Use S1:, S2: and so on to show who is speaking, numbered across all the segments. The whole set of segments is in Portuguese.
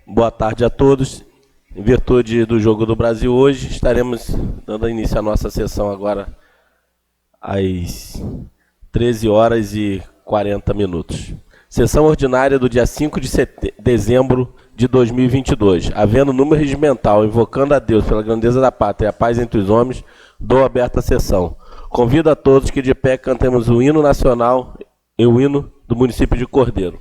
S1: Boa tarde a todos. Em virtude do Jogo do Brasil hoje, estaremos dando início à nossa sessão agora às 13 horas e 40 minutos. Sessão ordinária do dia 5 de dezembro de 2022. Havendo número regimental, invocando a Deus pela grandeza da pátria e a paz entre os homens, dou aberta a sessão. Convido a todos que de pé cantemos o hino nacional e o hino do município de Cordeiro.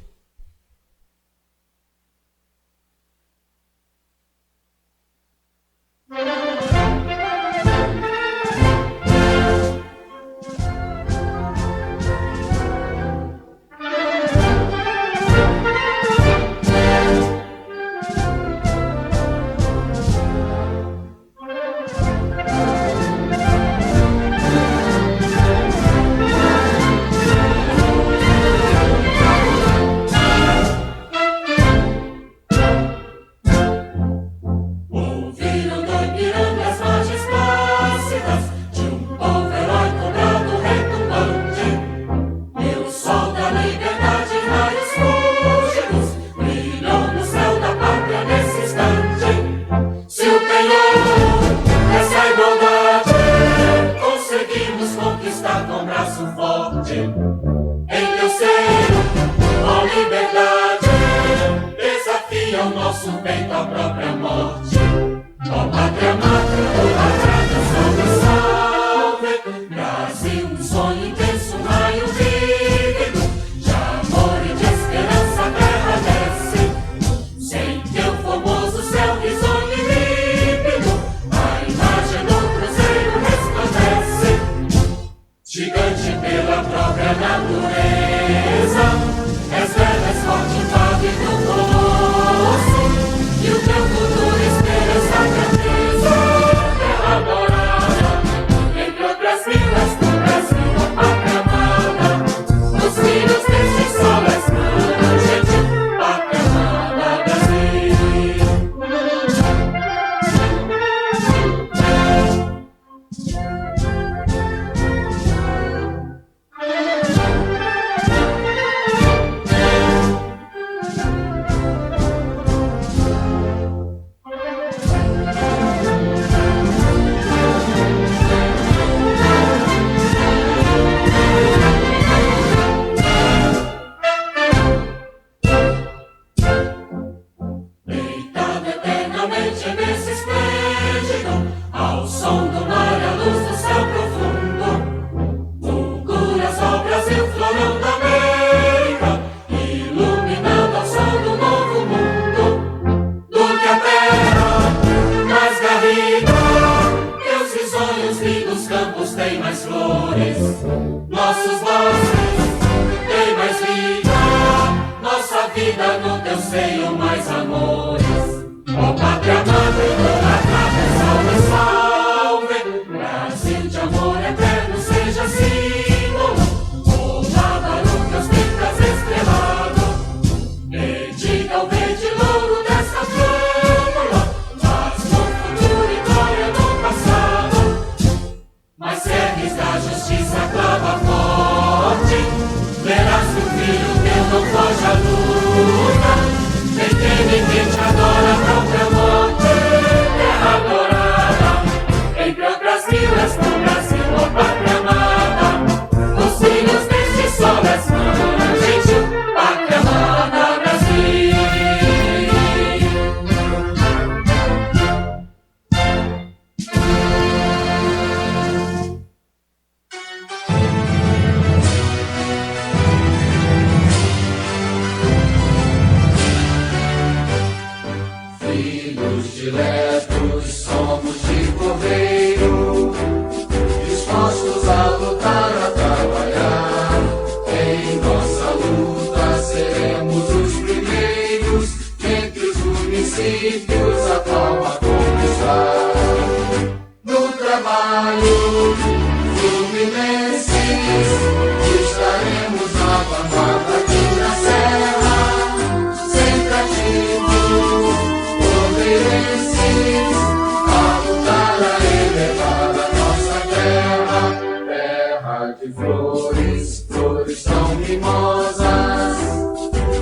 S2: Flores tão mimosas,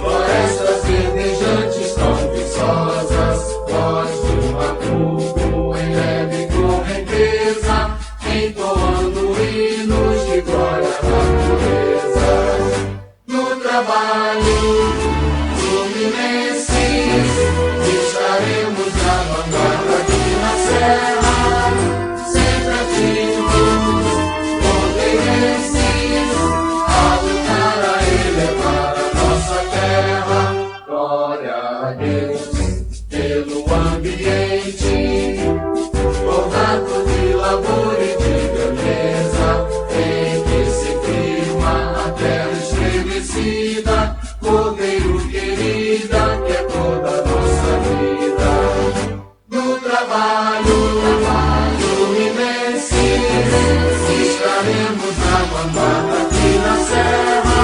S2: florestas verdejantes tão viçosas. zagueiros pelo ambiente, ornato de labor e de beleza, em que se firma a terra estremecida, Cordeiro querida, que é toda a nossa vida. Do trabalho fluminense, estaremos na vanguarda aqui na serra,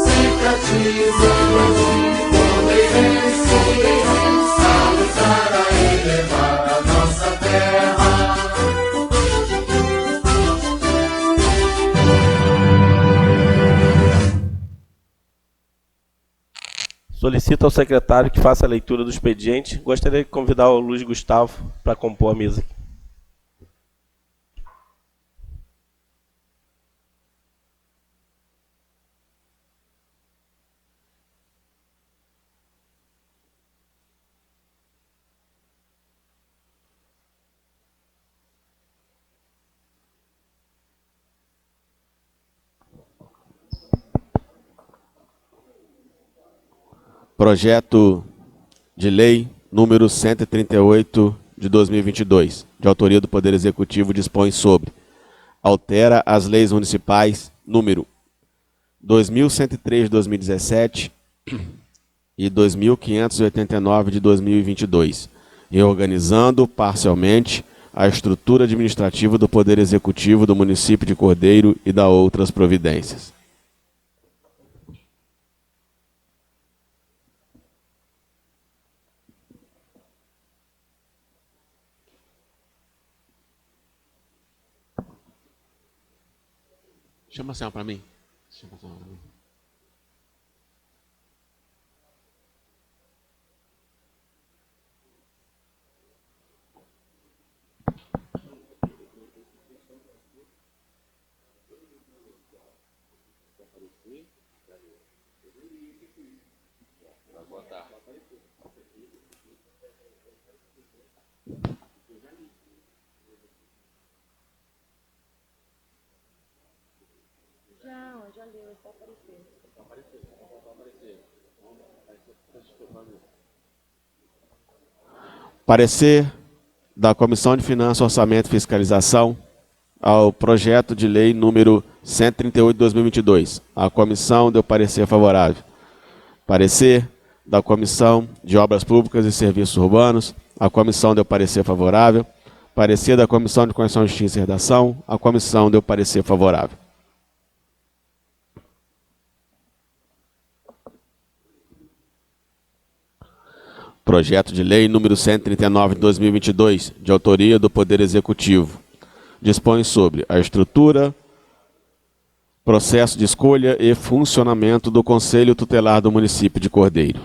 S2: cicatrizando a lutar a elevar a nossa terra.
S1: Solicito ao secretário que faça a leitura do expediente. Gostaria de convidar o Luiz Gustavo para compor a mesa.
S3: Projeto de Lei número 138 de 2022, de autoria do Poder Executivo, dispõe sobre: altera as leis municipais número 2103 de 2017 e 2589 de 2022, reorganizando parcialmente a estrutura administrativa do Poder Executivo do município de Cordeiro e da outras providências. Chama a senhora para mim. Chama a senhora para mim.
S4: Já leu, é só aparecer.
S3: Parecer da Comissão de Finanças, Orçamento e Fiscalização ao projeto de lei número 138 de 2022. A comissão deu parecer favorável. Parecer da Comissão de Obras Públicas e Serviços Urbanos. A comissão deu parecer favorável. Parecer da Comissão de Constituição, Justiça e Redação. A comissão deu parecer favorável. Projeto de Lei número 139 de 2022, de autoria do Poder Executivo, dispõe sobre a estrutura, processo de escolha e funcionamento do Conselho Tutelar do município de Cordeiro.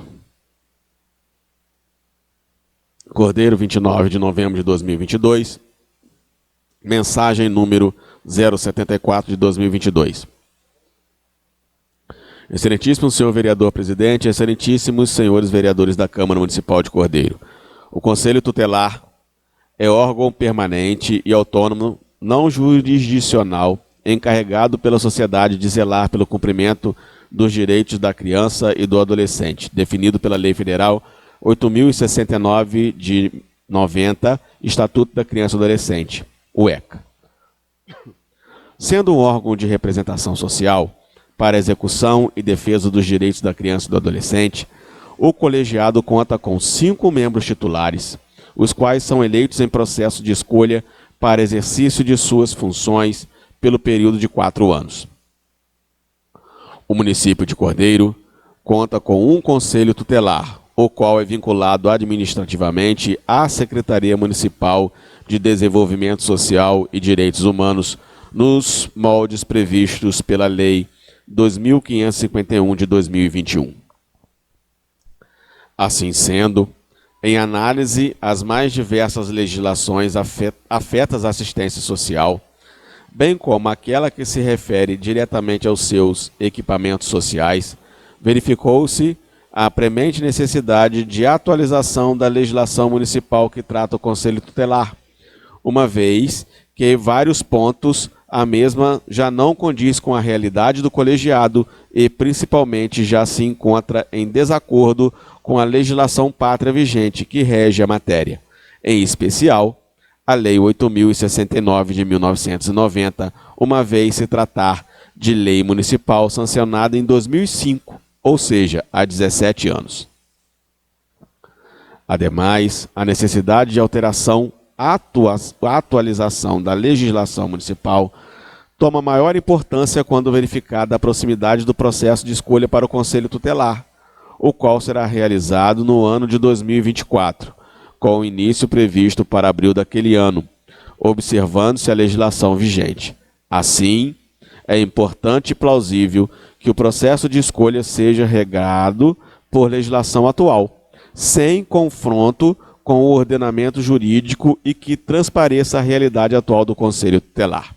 S3: Cordeiro, 29 de novembro de 2022, mensagem número 074 de 2022. Excelentíssimo senhor vereador presidente, excelentíssimos senhores vereadores da Câmara Municipal de Cordeiro. O Conselho Tutelar é órgão permanente e autônomo, não jurisdicional, encarregado pela sociedade de zelar pelo cumprimento dos direitos da criança e do adolescente, definido pela Lei Federal 8.069 de 90, Estatuto da Criança e Adolescente, o ECA. Sendo um órgão de representação social para a execução e defesa dos direitos da criança e do adolescente, o colegiado conta com 5 membros titulares, os quais são eleitos em processo de escolha para exercício de suas funções pelo período de 4 anos. O município de Cordeiro conta com um conselho tutelar, o qual é vinculado administrativamente à Secretaria Municipal de Desenvolvimento Social e Direitos Humanos, nos moldes previstos pela Lei 2551 de 2021. Assim sendo, em análise, as mais diversas legislações afetas à assistência social, bem como aquela que se refere diretamente aos seus equipamentos sociais, verificou-se a premente necessidade de atualização da legislação municipal que trata o Conselho Tutelar, uma vez que em vários pontos a mesma já não condiz com a realidade do colegiado e, principalmente, já se encontra em desacordo com a legislação pátria vigente que rege a matéria, em especial a Lei 8.069 de 1990, uma vez se tratar de lei municipal sancionada em 2005, ou seja, há 17 anos. Ademais, a necessidade de alteração, atualização da legislação municipal toma maior importância quando verificada a proximidade do processo de escolha para o Conselho Tutelar, o qual será realizado no ano de 2024, com o início previsto para abril daquele ano, observando-se a legislação vigente. Assim, é importante e plausível que o processo de escolha seja regado por legislação atual, sem confronto com o ordenamento jurídico e que transpareça a realidade atual do Conselho Tutelar.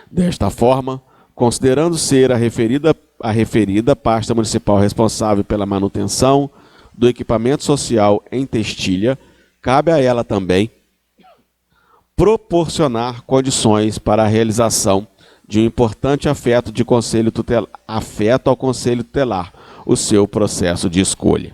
S3: Desta forma, considerando ser a referida pasta municipal responsável pela manutenção do equipamento social em Testilha, cabe a ela também proporcionar condições para a realização de um importante afeto ao Conselho Tutelar, o seu processo de escolha.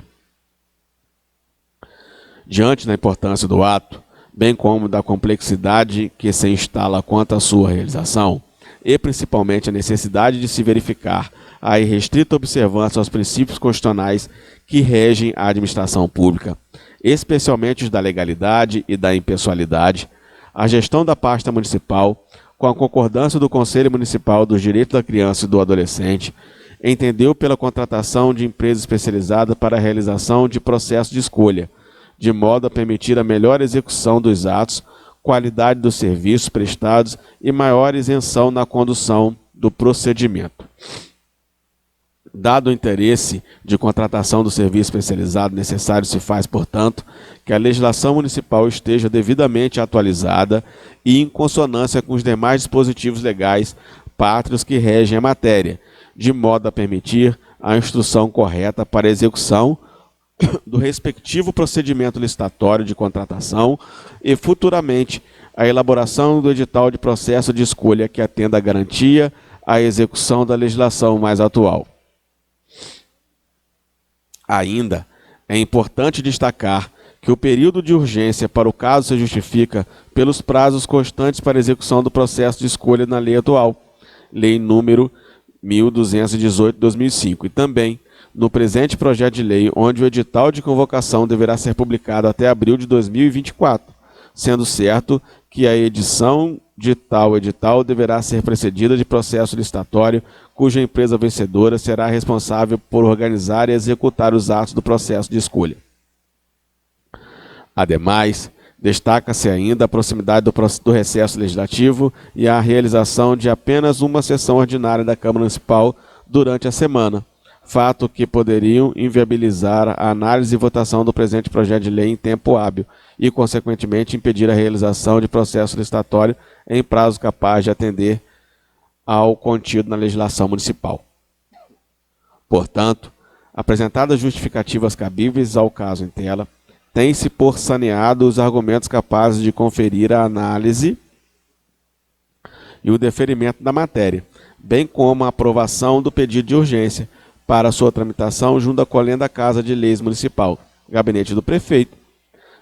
S3: Diante da importância do ato, bem como da complexidade que se instala quanto à sua realização, e principalmente a necessidade de se verificar a irrestrita observância aos princípios constitucionais que regem a administração pública, especialmente os da legalidade e da impessoalidade, a gestão da pasta municipal, com a concordância do Conselho Municipal dos Direitos da Criança e do Adolescente, entendeu pela contratação de empresa especializada para a realização de processo de escolha, de modo a permitir a melhor execução dos atos, qualidade dos serviços prestados e maior isenção na condução do procedimento. Dado o interesse de contratação do serviço especializado necessário, se faz, portanto, que a legislação municipal esteja devidamente atualizada e em consonância com os demais dispositivos legais pátrios que regem a matéria, de modo a permitir a instrução correta para a execução do respectivo procedimento licitatório de contratação e, futuramente, a elaboração do edital de processo de escolha que atenda à garantia à execução da legislação mais atual. Ainda é importante destacar que o período de urgência para o caso se justifica pelos prazos constantes para a execução do processo de escolha na lei atual, Lei número 1218/2005, e também no presente projeto de lei, onde o edital de convocação deverá ser publicado até abril de 2024, sendo certo que a edição de tal edital deverá ser precedida de processo licitatório, cuja empresa vencedora será responsável por organizar e executar os atos do processo de escolha. Ademais, destaca-se ainda a proximidade do recesso legislativo e a realização de apenas uma sessão ordinária da Câmara Municipal durante a semana, fato que poderiam inviabilizar a análise e votação do presente projeto de lei em tempo hábil e, consequentemente, impedir a realização de processo licitatório em prazo capaz de atender ao contido na legislação municipal. Portanto, apresentadas justificativas cabíveis ao caso em tela, tem-se por saneado os argumentos capazes de conferir a análise e o deferimento da matéria, bem como a aprovação do pedido de urgência para sua tramitação junto à colenda da Casa de Leis Municipal, Gabinete do Prefeito,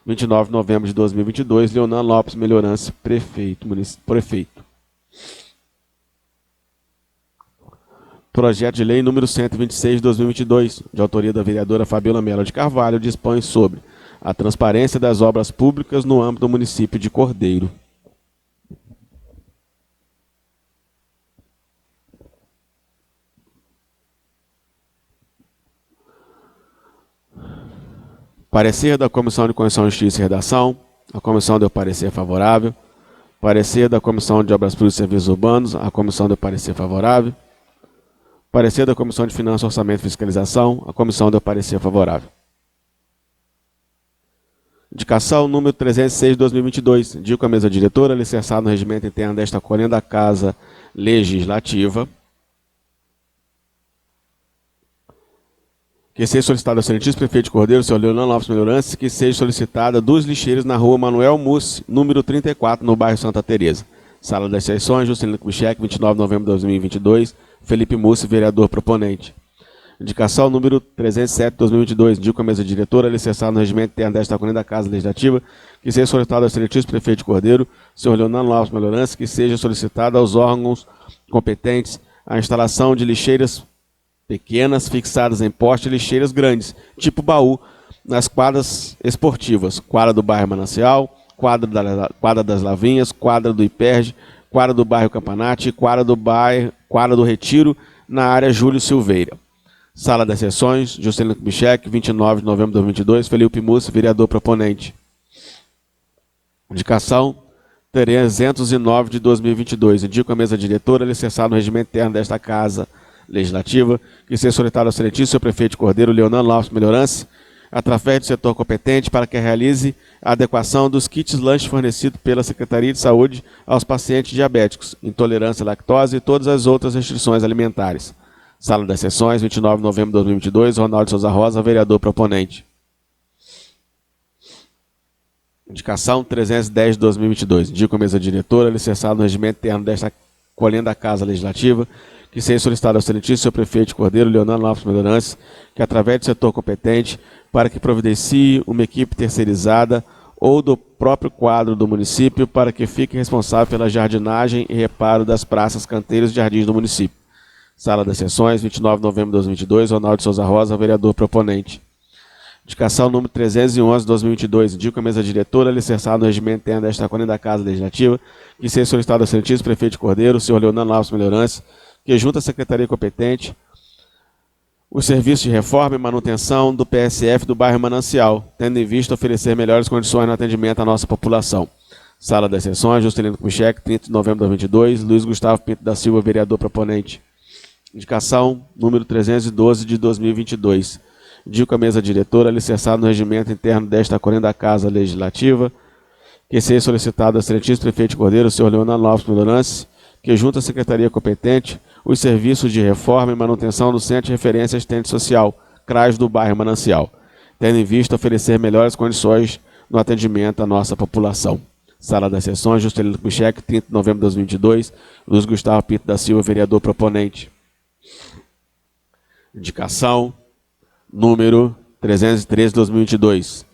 S3: 29 de novembro de 2022, Leonan Lopes Melhorança, Prefeito. Projeto de Lei número 126 de 2022, de autoria da vereadora Fabiola Mello de Carvalho, dispõe sobre a transparência das obras públicas no âmbito do município de Cordeiro. Parecer da Comissão de Constituição, Justiça e Redação. A comissão deu parecer favorável. Parecer da Comissão de Obras Públicas e Serviços Urbanos. A comissão deu parecer favorável. Parecer da Comissão de Finanças, Orçamento e Fiscalização. A comissão deu parecer favorável. Indicação número 306 de 2022. Indico a mesa diretora, alicerçada no regimento interno desta colenda da Casa Legislativa, que seja solicitada ao excelentíssimo prefeito de Cordeiro, senhor Leonan Lopes Melhorança, que seja solicitada dos lixeiros na rua Manuel Mussi, número 34, no bairro Santa Teresa. Sala das Sessões, Juscelino Kubitschek, 29 de novembro de 2022, Felipe Mussi, vereador proponente. Indicação número 307 de 2022. Indico a mesa diretora alicerçada no regimento interno desta coluna da Casa Legislativa, que seja solicitado ao excelentíssimo prefeito de Cordeiro, senhor Leonardo Alves Melhorança, que seja solicitada aos órgãos competentes a instalação de lixeiras pequenas fixadas em poste e lixeiras grandes, tipo baú, nas quadras esportivas, quadra do bairro Manancial, quadra das Lavinhas, quadra do Iperge, quadra do bairro Campanate e quadra do Retiro, na área Júlio Silveira. Sala das Sessões, Juscelino Kubitschek, 29 de novembro de 2022, Felipe Mussi, vereador proponente. Indicação 309 de 2022. Indico a mesa diretora alicerçada no regimento interno desta Casa Legislativa, que seja solicitado ao excelentíssimo prefeito de Cordeiro, Leonardo Alves Melhorança, através do setor competente, para que realize a adequação dos kits lanche fornecidos pela Secretaria de Saúde aos pacientes diabéticos, intolerância à lactose e todas as outras restrições alimentares. Sala das Sessões, 29 de novembro de 2022, Ronaldo Souza Rosa, vereador proponente. Indicação 310 de 2022. Indico a mesa diretora alicerçada no regimento interno desta colhendo da Casa Legislativa, que seja solicitado ao excelentíssimo prefeito de Cordeiro, Leonardo Alves Melhorança, que através do setor competente, para que providencie uma equipe terceirizada ou do próprio quadro do município, para que fique responsável pela jardinagem e reparo das praças, canteiros e jardins do município. Sala das Sessões, 29 de novembro de 2022, Ronaldo Souza Rosa, vereador proponente. Indicação número 311 de 2022. Indico a mesa diretora alicerçada no regimento interno desta coluna da Casa Legislativa, que seja solicitado ao excelentíssimo prefeito de Cordeiro, senhor Leonardo Alves Melhorança, que junto à Secretaria competente os serviços de reforma e manutenção do PSF do bairro Manancial, tendo em vista oferecer melhores condições no atendimento à nossa população. Sala das Sessões, Juscelino Kubitschek, 30 de novembro de 2022, Luiz Gustavo Pinto da Silva, vereador proponente. Indicação número 312 de 2022. Indico a mesa diretora alicerçada no regimento interno desta coluna da Casa Legislativa, que seja solicitado ao excelentíssimo prefeito de Cordeiro, senhor Leonardo Alves Melhorança, que junto à Secretaria competente os serviços de reforma e manutenção do Centro de Referência Assistente Social, CRAS do bairro Manancial, tendo em vista oferecer melhores condições no atendimento à nossa população. Sala das Sessões, Juscelino Kubitschek, 30 de novembro de 2022, Luiz Gustavo Pinto da Silva, vereador proponente. Indicação número 313 de 2022.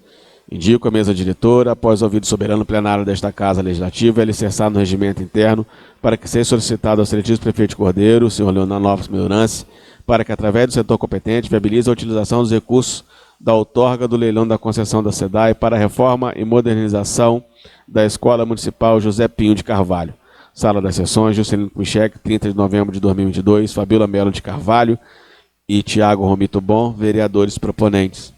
S3: Indico a mesa diretora, após ouvido soberano plenário desta Casa Legislativa, alicerçado no regimento interno, para que seja solicitado ao excelentíssimo prefeito de Cordeiro, senhor Leonardo Alves Melhorança, para que, através do setor competente, viabilize a utilização dos recursos da outorga do leilão da concessão da SEDAI para a reforma e modernização da Escola Municipal José Pinho de Carvalho. Sala das Sessões, Juscelino Kubitschek, 30 de novembro de 2022, Fabíola Melo de Carvalho e Tiago Romito Bom, vereadores proponentes.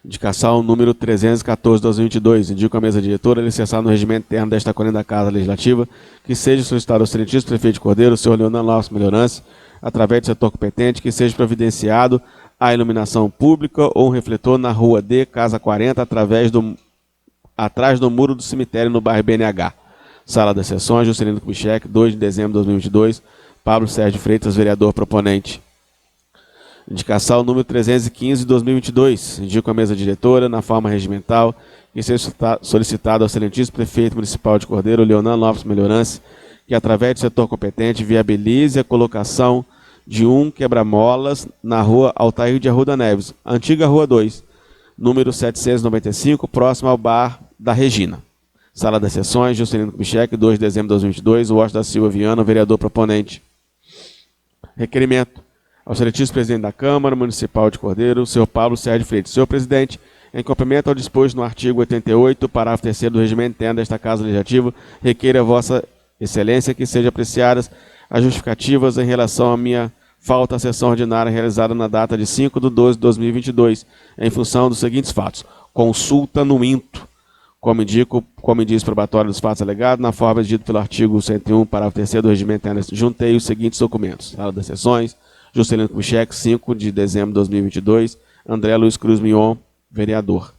S3: Indicação número 314 de 2022. Indico a mesa diretora alicerçada no regimento interno desta coluna da Casa Legislativa, que seja solicitado ao excelentíssimo prefeito de Cordeiro, senhor Leonardo Alves Melhorança, através do setor competente, que seja providenciado a iluminação pública ou um refletor na rua D, casa 40, atrás do muro do cemitério no bairro BNH. Sala das Sessões, Juscelino Kubitschek, 2 de dezembro de 2022, Pablo Sérgio Freitas, vereador proponente. Indicação número 315 de 2022. Indico a mesa diretora, na forma regimental, que seja solicitado ao excelentíssimo prefeito municipal de Cordeiro, Leonardo Alves Melhorança, que através do setor competente viabilize a colocação de um quebra-molas na rua Altair de Arruda Neves, antiga Rua 2, número 795, próximo ao bar da Regina. Sala das Sessões, Juscelino Kubitschek, 2 de dezembro de 2022, Washington da Silva Viana, vereador proponente. Requerimento ao excelentíssimo presidente da Câmara Municipal de Cordeiro, senhor Pablo Sérgio Freitas. Senhor presidente, em cumprimento ao disposto no artigo 88, parágrafo 3º do regimento interno desta Casa Legislativa, requeiro a vossa excelência que sejam apreciadas as justificativas em relação à minha falta à sessão ordinária realizada na data de 5/12/2022, em função dos seguintes fatos. Consulta no INTO, como indica o probatório dos fatos alegados, na forma exigida pelo artigo 101, parágrafo 3º do regimento interno, juntei os seguintes documentos. Sala das Sessões, Juscelino Kubitschek, 5 de dezembro de 2022, André Luiz Cruz Mion, vereador.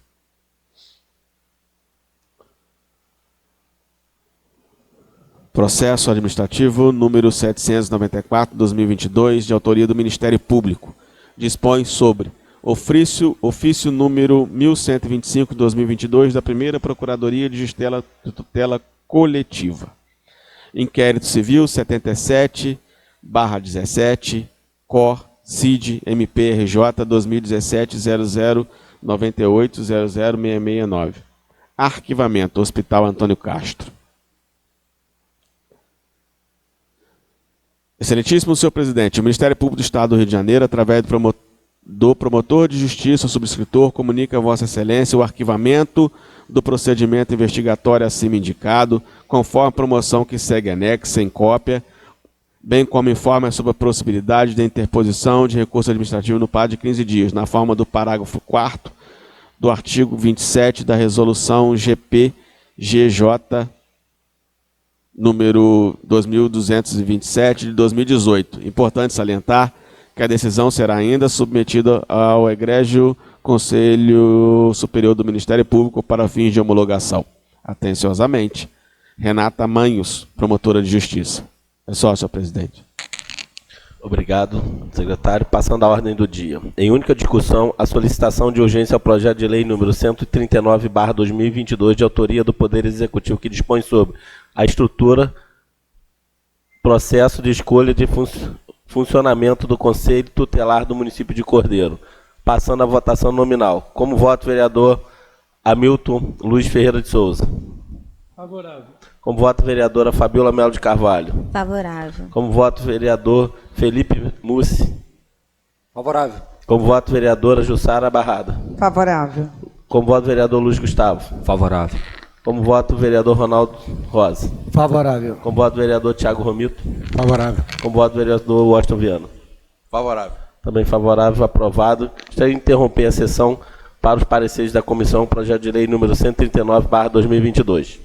S3: Processo administrativo número 794/2022, de autoria do Ministério Público. Dispõe sobre ofício número 1125/2022 da Primeira Procuradoria de Tutela Coletiva. Inquérito Civil 77/17 COR, CID, MPRJ 2017 0098 00669. Arquivamento, Hospital Antônio Castro. Excelentíssimo senhor presidente, o Ministério Público do Estado do Rio de Janeiro, através do promotor de justiça, o subscritor, comunica a Vossa Excelência o arquivamento do procedimento investigatório acima indicado, conforme a promoção que segue anexa em cópia, bem como informa sobre a possibilidade de interposição de recurso administrativo no prazo de 15 dias, na forma do parágrafo 4º do artigo 27 da Resolução GP-GJ número 2227 de 2018. Importante salientar que a decisão será ainda submetida ao egrégio Conselho Superior do Ministério Público para fins de homologação. Atenciosamente, Renata Manhos, promotora de Justiça. É só, senhor presidente.
S1: Obrigado, secretário. Passando à ordem do dia. Em única discussão, a solicitação de urgência ao projeto de lei número 139/2022, de autoria do Poder Executivo, que dispõe sobre a estrutura, processo de escolha de funcionamento do Conselho Tutelar do município de Cordeiro. Passando à votação nominal. Como voto, vereador Hamilton Luiz Ferreira de Souza.
S5: Favorável.
S1: Como voto, vereadora Fabiola Melo de Carvalho.
S4: Favorável.
S1: Como voto, vereador Felipe Mussi.
S5: Favorável.
S1: Como voto, vereadora Jussara Barrada.
S6: Favorável.
S1: Como voto, vereador Luiz Gustavo.
S5: Favorável.
S1: Como voto, vereador Ronaldo Rosa.
S5: Favorável.
S1: Como voto, vereador Tiago Romito.
S5: Favorável.
S1: Como voto, vereador Washington Viana.
S5: Favorável.
S1: Também favorável, aprovado. Gostaria de interromper a sessão para os pareceres da comissão, projeto de lei número 139/2022.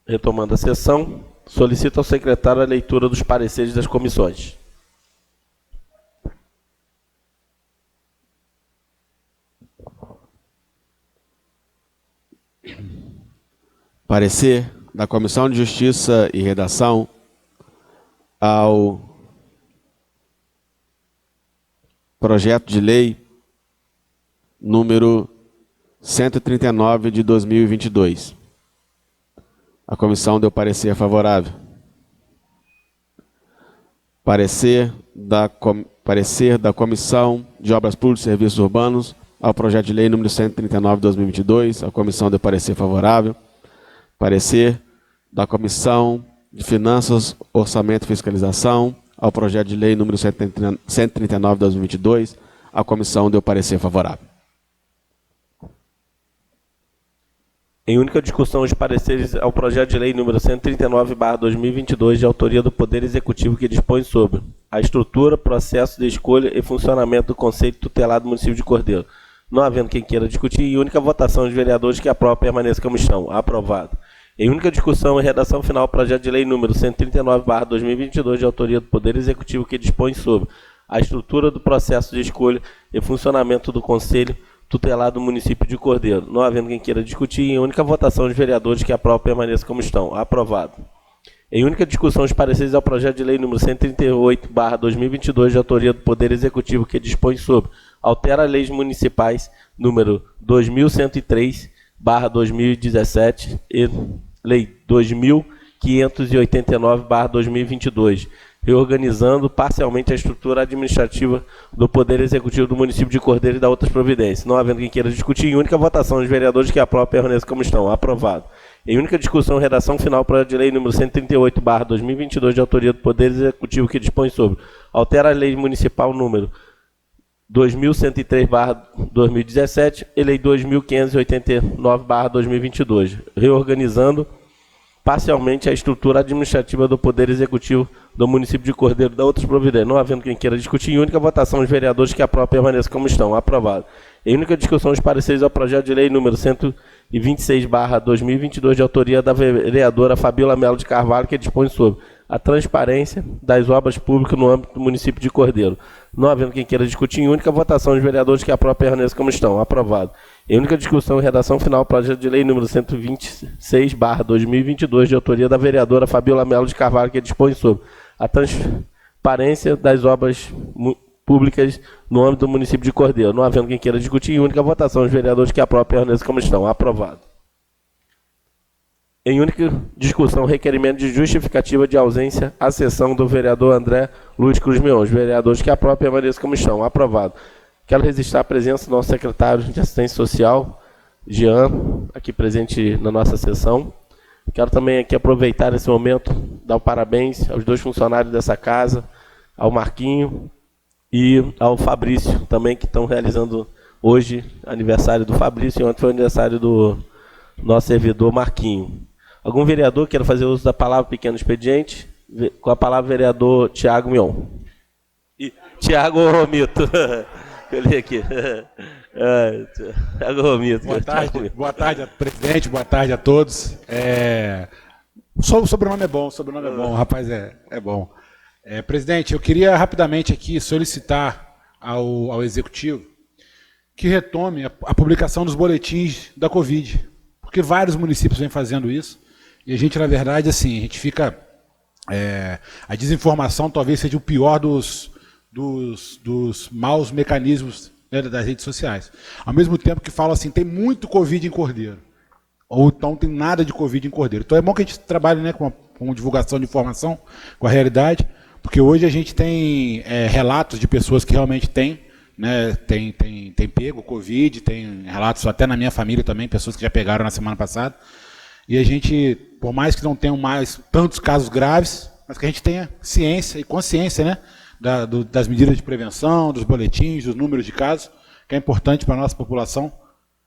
S1: Retomando a sessão, solicito ao secretário a leitura dos pareceres das comissões.
S3: Parecer da Comissão de Justiça e Redação ao projeto de lei número 139 de 2022. A comissão deu parecer favorável. Parecer da Comissão de Obras Públicas e Serviços Urbanos ao projeto de lei número 139 de 2022. A comissão deu parecer favorável. Parecer da Comissão de Finanças, Orçamento e Fiscalização ao projeto de lei número 139 de 2022. A comissão deu parecer favorável.
S1: Em única discussão, os pareceres ao projeto de lei número 139/2022, de autoria do Poder Executivo, que dispõe sobre a estrutura, processo de escolha e funcionamento do Conselho Tutelar do município de Cordeiro. Não havendo quem queira discutir, em única votação, os vereadores que aprovam permaneçam como estão. Aprovado. Em única discussão e redação final, projeto de lei número 139/2022, de autoria do Poder Executivo, que dispõe sobre a estrutura do processo de escolha e funcionamento do Conselho Tutelar do município de Cordeiro. Não havendo quem queira discutir, em única votação, os vereadores que aprovam permaneçam como estão. Aprovado. Em única discussão, os pareceres ao projeto de lei número 138/2022, de autoria do Poder Executivo, que dispõe sobre altera leis municipais número 2103/2017 e lei 2589/2022, reorganizando parcialmente a estrutura administrativa do Poder Executivo do município de Cordeiro e da outras providências. Não havendo quem queira discutir, em única votação, os vereadores que aprovam permaneçam como estão. Aprovado. Em única discussão, redação final, projeto de lei número 138/2022, de autoria do Poder Executivo, que dispõe sobre altera a lei municipal número 2103/2017 e lei 2589/2022, reorganizando parcialmente a estrutura administrativa do Poder Executivo do município de Cordeiro e da outras providências. Não havendo quem queira discutir, em única votação, os vereadores que aprovam permaneçam como estão. Aprovado. Em única discussão, os pareceres ao projeto de lei número 126/2022, de autoria da vereadora Fabíola Melo de Carvalho, que dispõe sobre a transparência das obras públicas no âmbito do município de Cordeiro. Não havendo quem queira discutir, em única votação, os vereadores que aprovam permaneçam como estão. Aprovado. Em única discussão e redação final, projeto de lei número 126/2022, de autoria da vereadora Fabíola Melo de Carvalho, que dispõe sobre a transparência das obras públicas no âmbito do município de Cordeiro. Não havendo quem queira discutir, em única votação, os vereadores que aprovam permaneçam como estão. Aprovado. Em única discussão, requerimento de justificativa de ausência à sessão do vereador André Luiz Cruz Mion. Os vereadores que aprovam permaneçam como estão. Aprovado. Quero registrar a presença do nosso secretário de Assistência Social, Jean, aqui presente na nossa sessão. Quero também aqui aproveitar esse momento, dar o parabéns aos dois funcionários dessa casa, ao Marquinho e ao Fabrício, também, que estão realizando hoje aniversário do Fabrício e ontem foi aniversário do nosso servidor Marquinho. Algum vereador queira fazer uso da palavra pequeno expediente? Com a palavra, vereador Tiago Mion. Tiago Romito. Eu li aqui. Tiago Romito.
S6: Boa tarde, presidente, boa tarde a todos. O sobrenome é bom, rapaz, é bom. Presidente, eu queria rapidamente aqui solicitar ao Executivo que retome a publicação dos boletins da Covid, porque vários municípios vêm fazendo isso, e a gente, na verdade, assim, a gente fica... a desinformação talvez seja o pior dos maus mecanismos, né, das redes sociais. Ao mesmo tempo que falam assim, tem muito Covid em Cordeiro, ou então tem nada de Covid em Cordeiro. Então é bom que a gente trabalhe, né, com divulgação de informação, com a realidade, porque hoje a gente tem relatos de pessoas que realmente têm, né, tem pego Covid, tem relatos até na minha família também, pessoas que já pegaram na semana passada, e a gente, por mais que não tenham mais tantos casos graves, mas que a gente tenha ciência e consciência, né, das medidas de prevenção, dos boletins, dos números de casos, que é importante para a nossa população.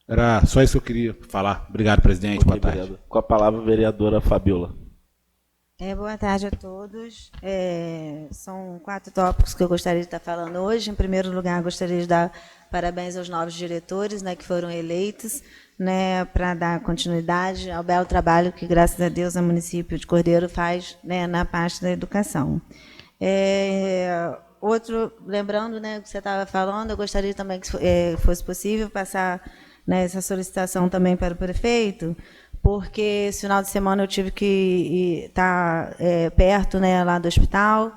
S6: Era só isso que eu queria falar. Obrigado, presidente. Boa tarde.
S1: Vereador. Com a palavra, vereadora Fabíola.
S4: Boa tarde a todos. São 4 tópicos que eu gostaria de estar falando hoje. Em primeiro lugar, gostaria de dar parabéns aos novos diretores, né, que foram eleitos, né, para dar continuidade ao belo trabalho que, graças a Deus, o município de Cordeiro faz, né, na parte da educação. Lembrando, né, o que você estava falando, eu gostaria também que fosse possível passar, né, essa solicitação também para o prefeito, porque esse final de semana eu tive que estar perto, né, lá do hospital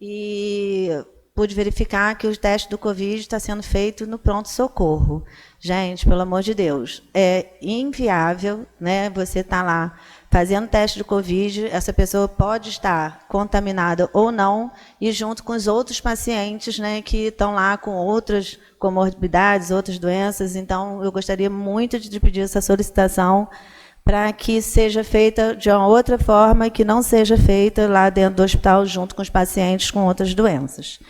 S4: e pude verificar que o teste do Covid está sendo feito no pronto-socorro. Gente, pelo amor de Deus, é inviável, né, você estar lá fazendo teste do Covid, essa pessoa pode estar contaminada ou não, e junto com os outros pacientes, né, que estão lá com outras comorbidades, outras doenças. Então, eu gostaria muito de pedir essa solicitação para que seja feita de uma outra forma, que não seja feita lá dentro do hospital junto com os pacientes com outras doenças.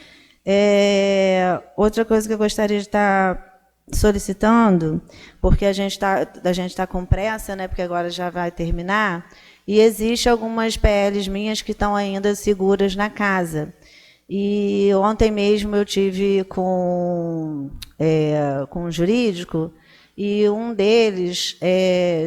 S4: Outra coisa que eu gostaria de estar solicitando, porque a gente tá com pressa, né, porque agora já vai terminar, e existe algumas PLs minhas que estão ainda seguras na casa. E ontem mesmo eu tive com o jurídico, e um deles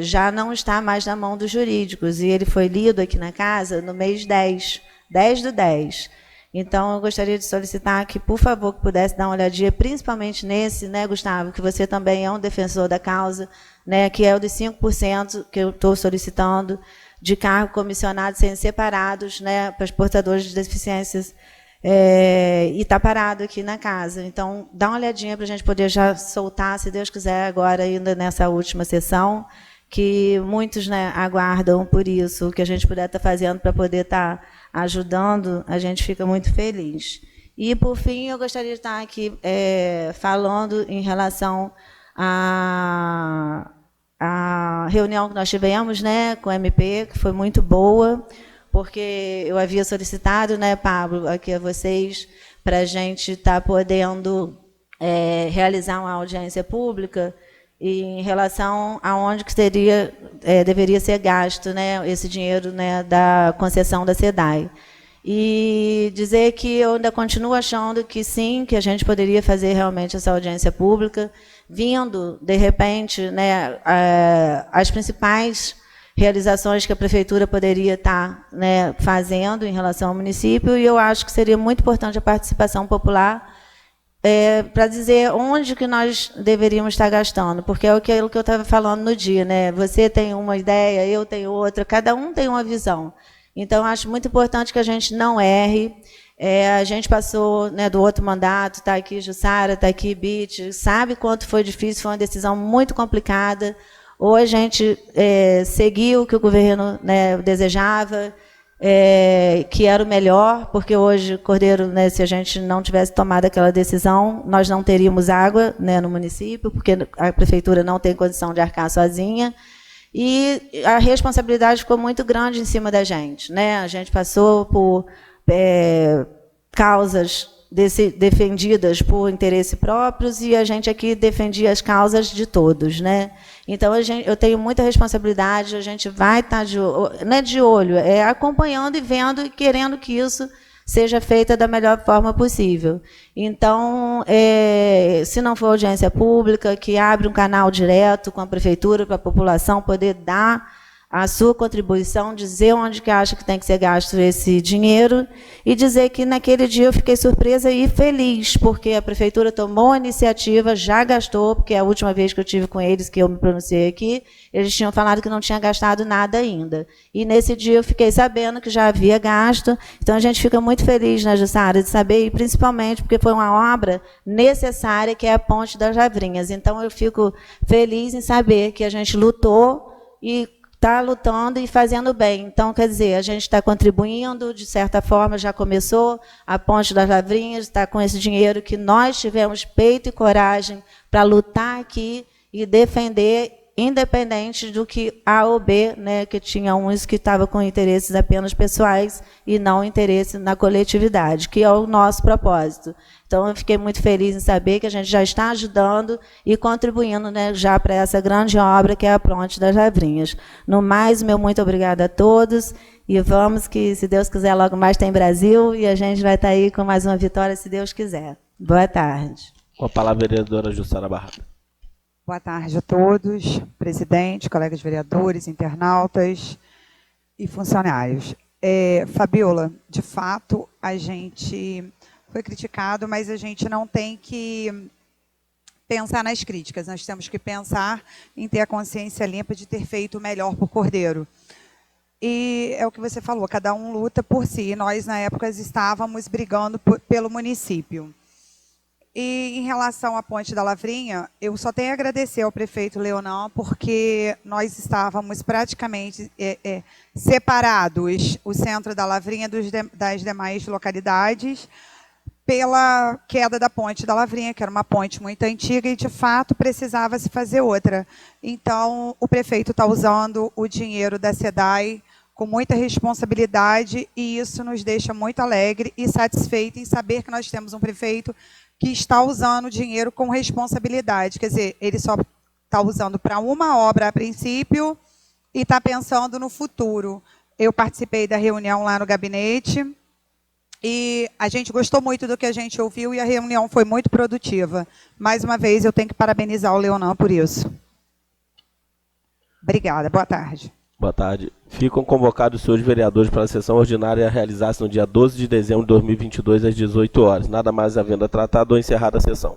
S4: já não está mais na mão dos jurídicos, e ele foi lido aqui na casa no mês 10/10. Então, eu gostaria de solicitar que, por favor, que pudesse dar uma olhadinha, principalmente nesse, né, Gustavo, que você também é um defensor da causa, né, que é o dos 5% que eu estou solicitando, de cargo comissionado serem separados, né, para os portadores de deficiências, e está parado aqui na casa. Então, dá uma olhadinha para a gente poder já soltar, se Deus quiser, agora ainda nessa última sessão, que muitos, né, aguardam por isso, o que a gente puder estar fazendo para poder estar ajudando, a gente fica muito feliz. E, por fim, eu gostaria de estar aqui falando em relação à reunião que nós tivemos, né, com o MP, que foi muito boa, porque eu havia solicitado, né, Pablo, aqui a vocês, para a gente estar podendo realizar uma audiência pública em relação a onde que deveria ser gasto, né, esse dinheiro, né, da concessão da SEDAI. E dizer que eu ainda continuo achando que sim, que a gente poderia fazer realmente essa audiência pública, vindo, de repente, né, as principais realizações que a prefeitura poderia estar, né, fazendo em relação ao município, e eu acho que seria muito importante a participação popular para dizer onde que nós deveríamos estar gastando, porque é aquilo que eu estava falando no dia, né? Você tem uma ideia, eu tenho outra, cada um tem uma visão. Então, acho muito importante que a gente não erre. A gente passou, né, do outro mandato, está aqui Jussara, está aqui Bit, sabe quanto foi difícil, foi uma decisão muito complicada. Ou a gente seguiu o que o governo, né, desejava, que era o melhor, porque hoje, Cordeiro, né, se a gente não tivesse tomado aquela decisão, nós não teríamos água, né, no município, porque a prefeitura não tem condição de arcar sozinha, e a responsabilidade ficou muito grande em cima da gente, né? A gente passou por causas defendidas por interesses próprios, e a gente aqui defendia as causas de todos, né? Então, eu tenho muita responsabilidade, a gente vai estar não é de olho, acompanhando e vendo e querendo que isso seja feito da melhor forma possível. Então, se não for audiência pública, que abre um canal direto com a prefeitura para a população poder dar a sua contribuição, dizer onde que acha que tem que ser gasto esse dinheiro, e dizer que naquele dia eu fiquei surpresa e feliz, porque a prefeitura tomou a iniciativa, já gastou, porque a última vez que eu tive com eles, que eu me pronunciei aqui, eles tinham falado que não tinha gastado nada ainda. E nesse dia eu fiquei sabendo que já havia gasto, então a gente fica muito feliz, né, Jussara, de saber, e principalmente porque foi uma obra necessária, que é a Ponte das Lavrinhas. Então eu fico feliz em saber que a gente lutou e está lutando e fazendo bem. Então, quer dizer, a gente está contribuindo, de certa forma, já começou, a Ponte das Lavrinhas está com esse dinheiro que nós tivemos peito e coragem para lutar aqui e defender, independente do que A ou B, né, que tinha uns que estavam com interesses apenas pessoais e não interesse na coletividade, que é o nosso propósito. Então, eu fiquei muito feliz em saber que a gente já está ajudando e contribuindo, né, já para essa grande obra que é a Ponte das Lavrinhas. No mais, meu muito obrigada a todos, E vamos que, se Deus quiser, logo mais tem Brasil e a gente vai estar aí com mais uma vitória, se Deus quiser. Boa tarde.
S1: Com a palavra, a vereadora Jussara Barrada.
S7: Boa tarde a todos, presidente, colegas vereadores, internautas e funcionários. Fabiola, de fato, a gente foi criticado, mas a gente não tem que pensar nas críticas, nós temos que pensar em ter a consciência limpa de ter feito o melhor por Cordeiro. E é o que você falou, cada um luta por si, nós na época estávamos brigando pelo município. E em relação à Ponte da Lavrinha, eu só tenho a agradecer ao prefeito Leonan, porque nós estávamos praticamente separados, o centro da Lavrinha das demais localidades, pela queda da Ponte da Lavrinha, que era uma ponte muito antiga e, de fato, precisava se fazer outra. Então, o prefeito está usando o dinheiro da SEDAI com muita responsabilidade e isso nos deixa muito alegre e satisfeito em saber que nós temos um prefeito que está usando o dinheiro com responsabilidade. Quer dizer, ele só está usando para uma obra a princípio e está pensando no futuro. Eu participei da reunião lá no gabinete e a gente gostou muito do que a gente ouviu e a reunião foi muito produtiva. Mais uma vez, eu tenho que parabenizar o Leonan por isso. Obrigada. Boa tarde.
S1: Boa tarde. Ficam convocados os senhores vereadores para a sessão ordinária a realizar-se no dia 12 de dezembro de 2022, às 18 horas. Nada mais havendo tratado ou encerrada a sessão.